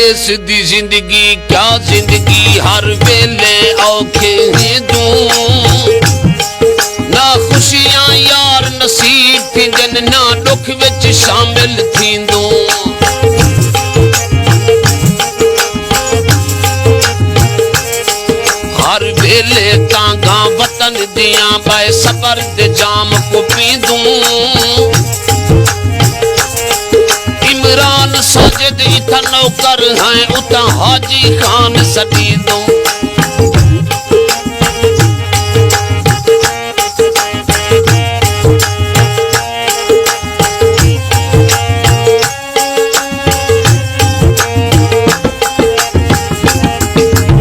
देश दी जिंदगी क्या जिंदगी हर वेले औखे दूं ना खुशियां यार नसीब थींदन ना दुख विच शामिल थींदूं हर वेले तांगा वतन दियां बाय सबर दे जाम को पींदूं इमरान साजिद इथा नौकर हैं उता हाजी खान सदीदों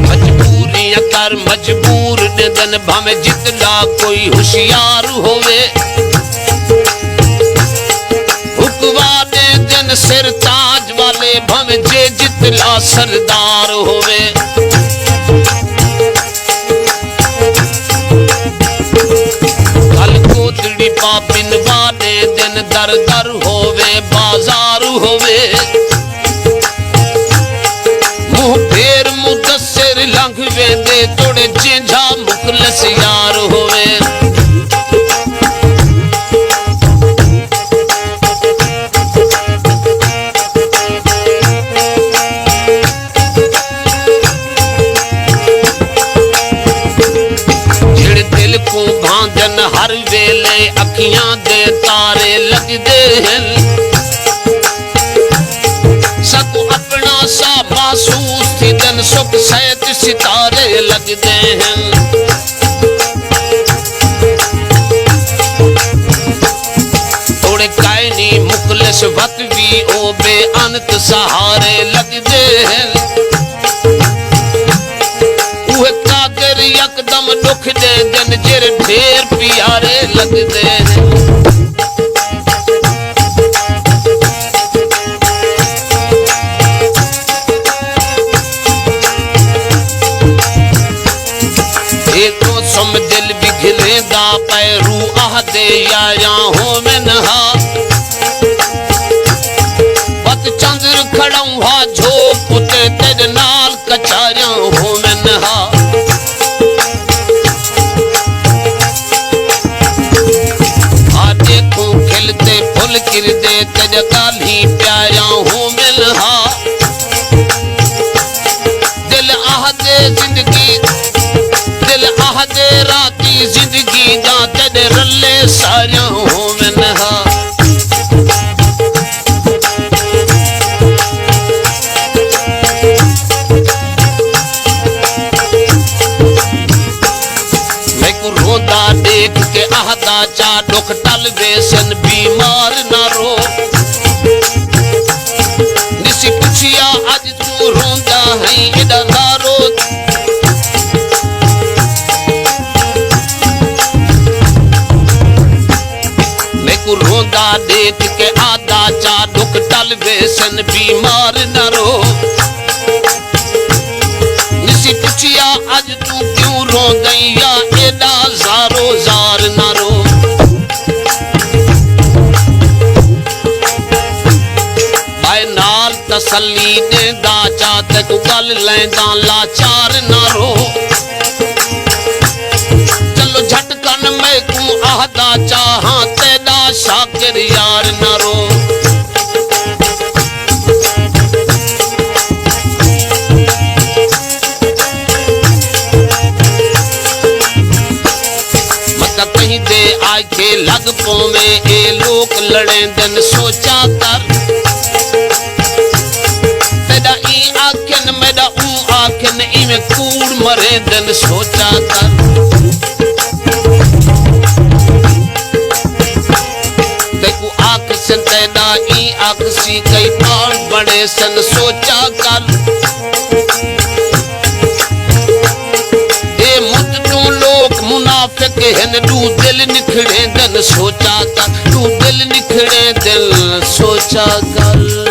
मजबूरियां कर मजबूर ने दिन भावे जितना कोई होशियार होवे सिर ताज वाले भव जे जितला सरदार होवे कल कोतड़ी पापिन वाले दिन दर दर होवे बाजार होवे मुंह फेर मुदस्सिर लंघ वेंदे तोड़े जिंझा मुखलस यार होवे हर वेले अखियां दे तारे लगदे हैं सब अपना सा महसूस थी दिन सुख सैत सितारे लगदे हैं थोड़े कायनी मुखलिस वक्त भी ओ बेअंत सहारे लगदे हैं यकदम दुख दे दिन जिर ढेर प्यारे लगदे हैं तो सुम दिल बिखरे दा पैरू आहदे याया हो में नहा पत चंद्र खड़ाऊं हा झोप उते तेरे नाल कचारियां हो में नहा फुल किरदे तज काली प्यारा हूं मिलहा दिल आहदे जिंदगी दिल आहदे राती जिंदगी दा तेरे रले सारिया हूं मिलहा मैं को रोंदा देख के आहदा चा दुख टल बेसन बीमार ना रो निसी पुछिया आज तू रोंदा है एदा गारो मैं को रोंदा देख के आदा चा दुख टल बेसन बीमार ना रो निसी पुछिया आज तू क्यों रोंदैया एदा जारो जार ना रो तसल्ली देंदा चाहते को गल लेंदा लाचार ना रो चलो झटकन मैं को आहदा चाहा तेदा शाकिर यार ना रो मत कहीं दे आके लग पोवे ए लोग लड़े दिन सोचा कर आखिन इमें कूड़ मरे दिन सोचा कर देखो आख से तैदा ई आख सी कई पार बड़े सन सोचा कर ए मुत तू लोग मुनाफिक हैं तू दिल निखड़े दिन सोचा कर तू दिल निखड़े दिल सोचा कर